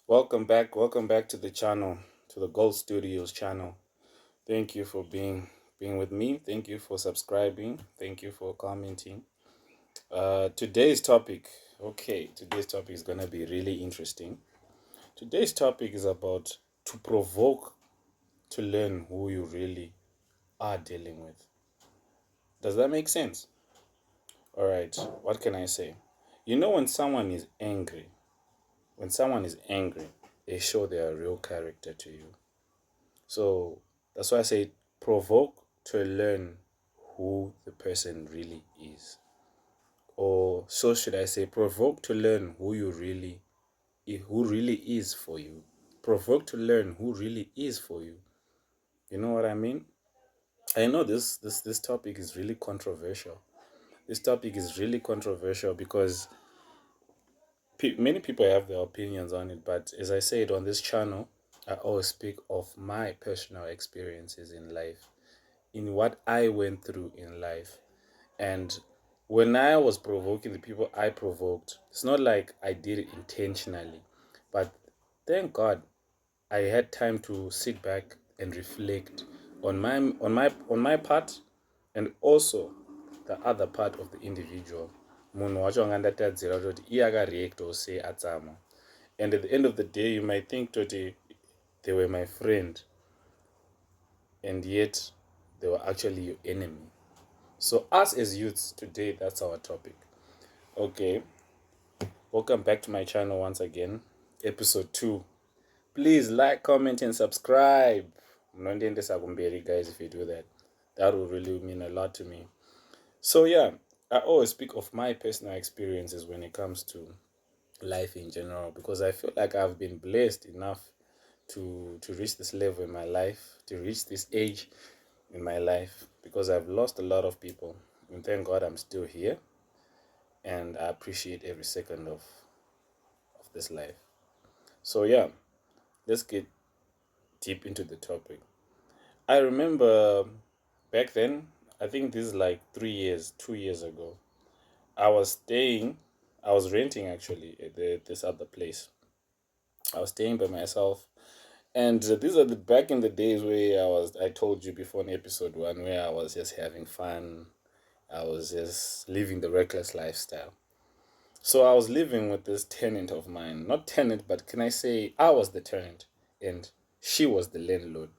Welcome back to the channel, to the Gold Studios channel. Thank you for being with me. Thank you for subscribing. Thank you for commenting. Today's topic, today's topic is gonna be really interesting. Today's topic is about to provoke to learn who you really are dealing with. Does that make sense? All right. What can I say? You know, when someone is angry, they show their real character to you. So that's why I say provoke to learn who the person really is. Or so should I say provoke to learn who really is for you. Provoke to learn who really is for you. You know what I mean? I know this topic is really controversial. This topic is really controversial because many people have their opinions on it, but as I said on this channel, I always speak of my personal experiences in life, in what I went through in life. And when I was provoking the people I provoked, it's not like I did it intentionally, but thank God I had time to sit back and reflect on my part, and also the other part of the individual. Munhu wacho anga ndatadzira kuti iye akareactawo sei adzama. And at the end of the day, you might think that they were my friend, and yet they were actually your enemy. So us as youths today, that's our topic. Okay, welcome back to my channel once again, episode 2. Please like, comment, and subscribe. Guys, if you do that, that would really mean a lot to me. So yeah, I always speak of my personal experiences when it comes to life in general, because I feel like I've been blessed enough to reach this level in my life, to reach this age in my life, because I've lost a lot of people, and thank God I'm still here, and I appreciate every second of this life. So yeah, let's get deep into the topic. I remember back then, I think this is like 2 years ago. I was renting actually at this other place. I was staying by myself, and these are the back in the days where I told you before in episode 1, where I was just having fun. I was just living the reckless lifestyle. So I was living with this tenant of mine. Not tenant, but can I say I was the tenant and she was the landlord.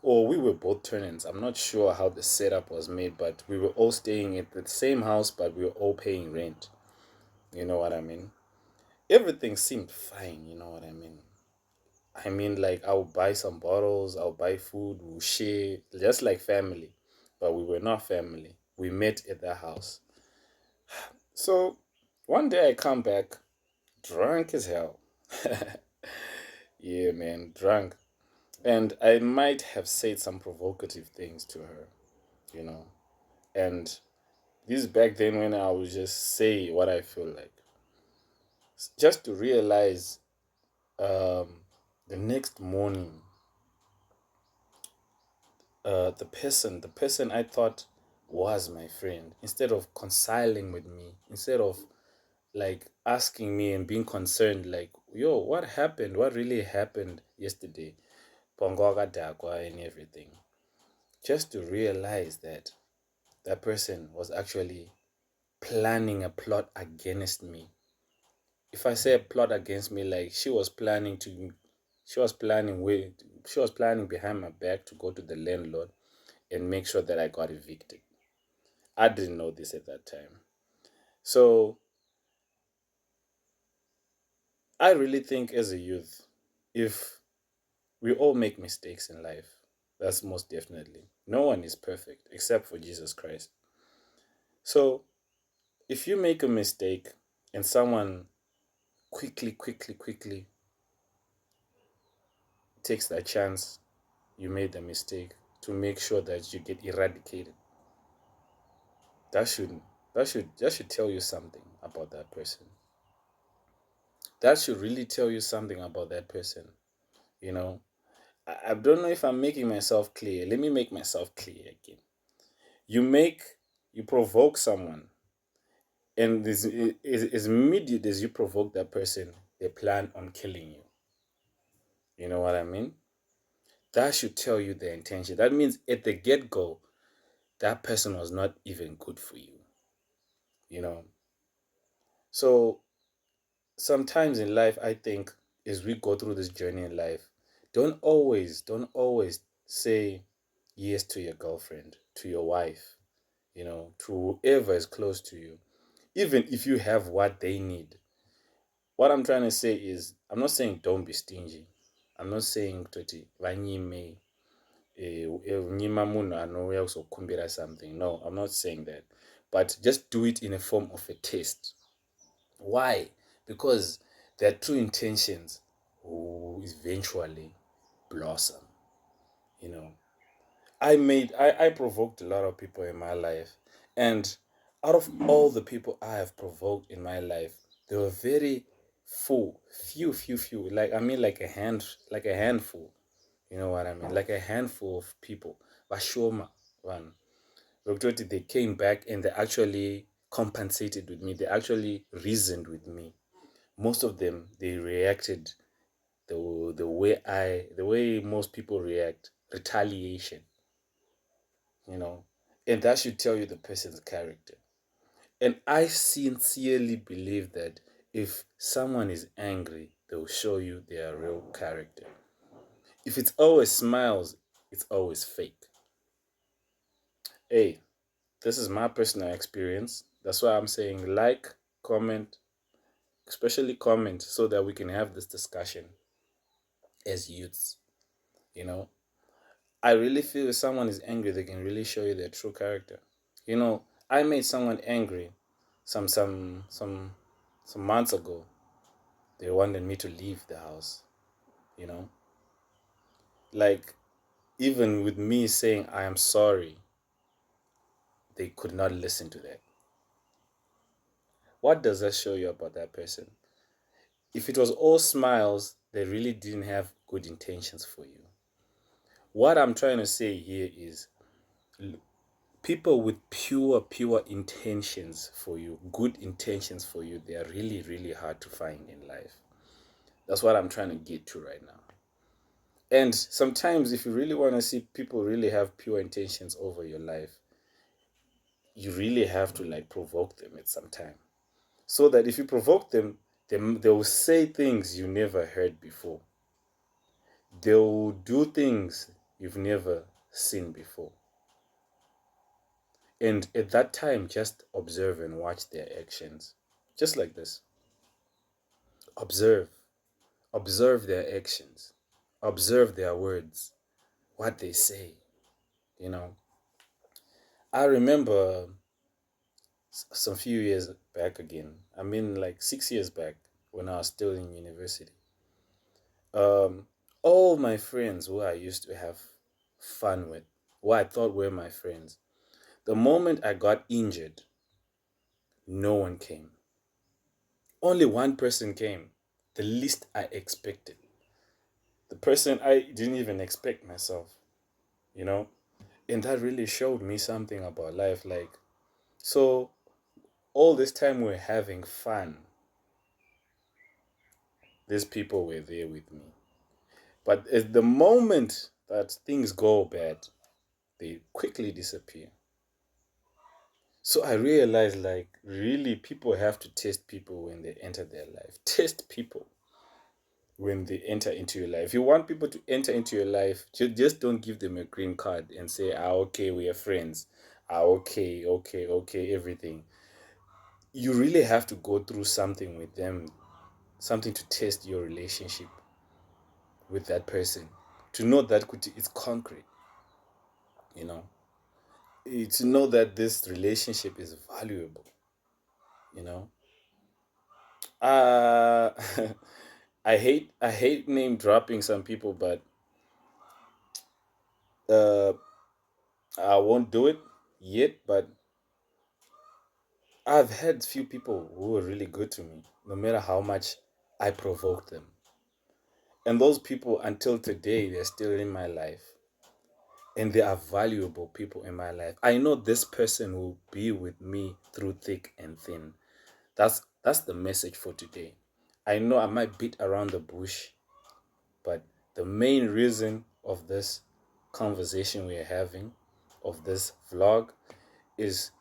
Or we were both tenants. I'm not sure how the setup was made, but we were all staying at the same house, but we were all paying rent. You know what I mean? Everything seemed fine, you know what I mean? I mean, like, I'll buy some bottles, I'll buy food, we'll share, just like family. But we were not family. We met at the house. So one day I come back drunk as hell. Yeah, man, drunk. And I might have said some provocative things to her, you know. And this is back then when I would just say what I feel like. Just to realize um, the next morning, the person I thought was my friend, instead of reconciling with me, instead of like asking me and being concerned, like, yo, what happened? What really happened yesterday? Pongo wakadakwa and everything. Just to realize that that person was actually planning a plot against me. If I say a plot against me, like she was planning behind my back to go to the landlord and make sure that I got evicted. I didn't know this at that time. So I really think as a youth, if we all make mistakes in life, that's most definitely. No one is perfect except for Jesus Christ. So if you make a mistake and someone quickly takes that chance you made the mistake to make sure that you get eradicated, that should tell you something about that person. That should really tell you something about that person. You know, I don't know if I'm making myself clear. Let me make myself clear again. You provoke someone, and as immediate as you provoke that person, they plan on killing you. You know what I mean? That should tell you the intention. That means at the get go, that person was not even good for you. You know? So sometimes in life, I think as we go through this journey in life, don't always say yes to your girlfriend, to your wife, to whoever is close to you, even if you have what they need. What I'm trying to say is, I'm not saying don't be stingy. I'm not saying toti vanyime nyima munhu anouya kuzokumbira something. No, I'm not saying that. But just do it in a form of a test. Why? Because their true intentions will eventually blossom. You know, I provoked a lot of people in my life, and out of all the people I have provoked in my life, they were very few. Like I mean, like a handful. You know what I mean? Like a handful of people. Bashoma one. They came back and they actually compensated with me. They actually reasoned with me. Most of them they reacted the way most people react, retaliation. You know, and that should tell you the person's character. And I sincerely believe that if someone is angry, they'll show you their real character. If it's always smiles, it's always fake. Hey, this is my personal experience. That's why I'm saying like, comment, especially comment so that we can have this discussion as youths. You know, I really feel if someone is angry, they can really show you their true character. You know, I made someone angry some months ago. They wanted me to leave the house, you know? Like even with me saying I am sorry, they could not listen to that. What does that show you about that person? If it was all smiles, they really didn't have good intentions for you. What I'm trying to say here is people with pure intentions for you, good intentions for you, they are really, really hard to find in life. That's what I'm trying to get to right now. And sometimes, if you really want to see people really have pure intentions over your life, you really have to like provoke them at some time. So that if you provoke them, they will say things you never heard before. They will do things you've never seen before. And at that time, just observe and watch their actions. Just like this. Observe. Observe their actions. Observe their words. What they say. You know. I remember some few years back again. I mean like 6 years back when I was still in university. Um all my friends who I used to have fun with, who I thought were my friends, the moment I got injured, no one came. Only one person came, the least I expected. The person I didn't even expect myself, you know? And that really showed me something about life. Like, so all this time we're having fun, these people were there with me. But at the moment that things go bad, they quickly disappear. So I realized, like, really, people have to test people when they enter their life. Test people when they enter into your life. If you want people to enter into your life, just don't give them a green card and say, okay, we are friends. Okay, everything. You really have to go through something with them, something to test your relationship with that person, to know that it's concrete, you know, to know that this relationship is valuable, you know. Uh, I hate name dropping some people, but uh, I won't do it yet. But I've had few people who were really good to me, no matter how much I provoked them. And those people, until today, they're still in my life. And they are valuable people in my life. I know this person will be with me through thick and thin. That's the message for today. I know I might beat around the bush, but The main reason of this conversation we're having, of this vlog, is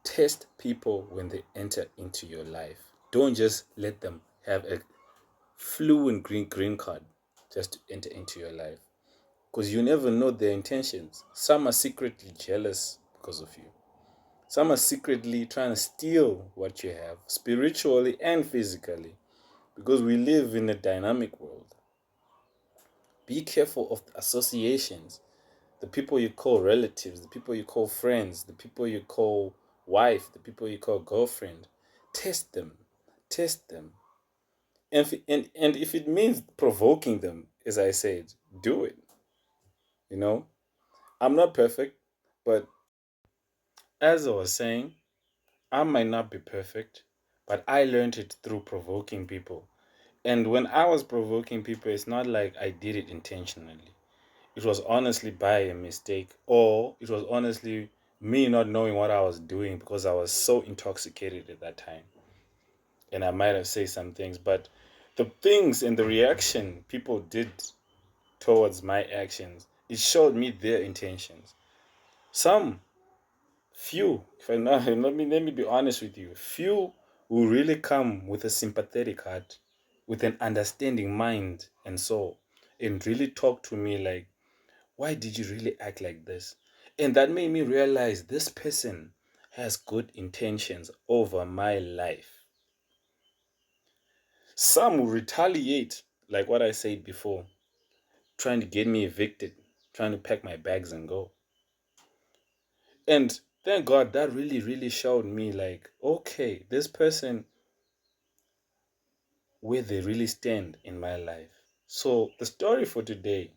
test people when they enter into your life. Don't just let them have a fluent green card just to enter into your life, because you never know their intentions. Some are secretly jealous because of you. Some are secretly trying to steal what you have, spiritually and physically, because we live in a dynamic world. Be careful of the associations, the people you call relatives, the people you call friends, the people you call wife, the people you call girlfriend. Test them. Test them. And if it means provoking them, as I said, do it. You know, I'm not perfect, but as I was saying, I might not be perfect, but I learned it through provoking people. And when I was provoking people, it's not like I did it intentionally. It was honestly by a mistake, or it was honestly me not knowing what I was doing because I was so intoxicated at that time. And I might have said some things, but the things and the reaction people did towards my actions, it showed me their intentions. Some few, if I not, let me be honest with you, few will really come with a sympathetic heart, with an understanding mind and soul, and really talk to me like, why did you really act like this? And that made me realize this person has good intentions over my life. Some will retaliate, like what I said before, trying to get me evicted, trying to pack my bags and go. And thank God that really showed me, like, okay, this person, where they really stand in my life. So the story for today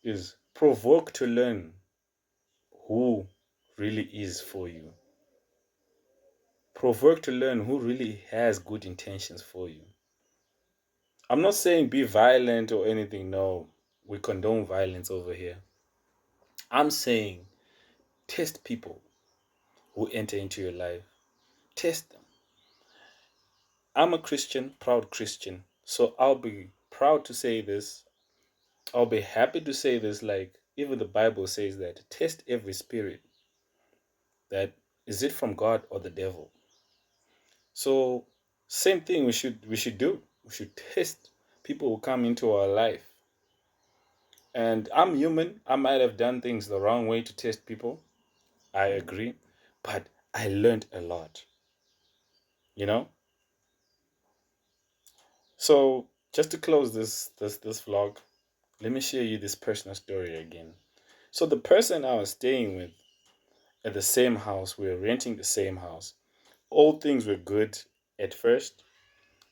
is provoke to learn who really is for you. Provoke to learn who really has good intentions for you. I'm not saying be violent or anything. No, we condone violence over here. I'm saying test people who enter into your life. Test them. I'm a Christian, proud Christian. So I'll be proud to say this. I'll be happy to say this. Like, even the Bible says that test every spirit. That is it from God or the devil? So same thing we should do. We should test people who come into our life. And I'm human. I might have done things the wrong way to test people. I agree. But I learned a lot, you know? So just to close this vlog, let me share you this personal story again. So the person I was staying with at the same house, we were renting the same house. All things were good at first.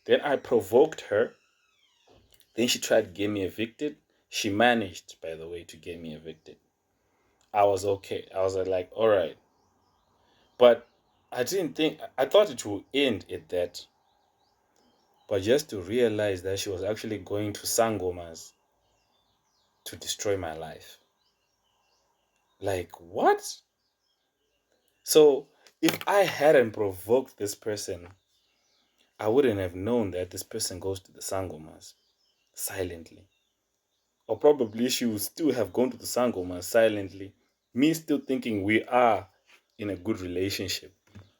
Then I provoked her. Then she tried to get me evicted. She managed, by the way, to get me evicted. I was okay. I was like, all right. But I thought it would end at that. But just to realize that she was actually going to Sangomas to destroy my life. Like, what? So, if I hadn't provoked this person, I wouldn't have known that this person goes to the Sangomas silently. Or probably she would still have gone to the Sangomas silently. Me still thinking we are in a good relationship,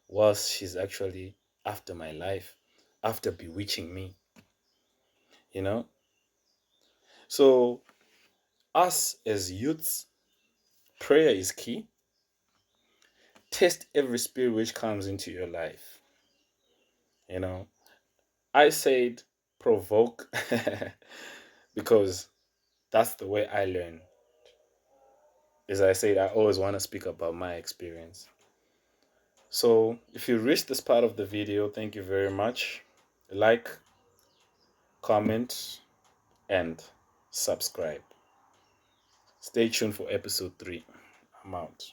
whilst she's actually after my life, after bewitching me, you know? So, us as youths, prayer is key. Test every spirit which comes into your life. You know, I said provoke because that's the way I learn. As I said, I always want to speak about my experience. So if you reached this part of the video, thank you very much. Like, comment, and subscribe. Stay tuned for episode 3. I'm out.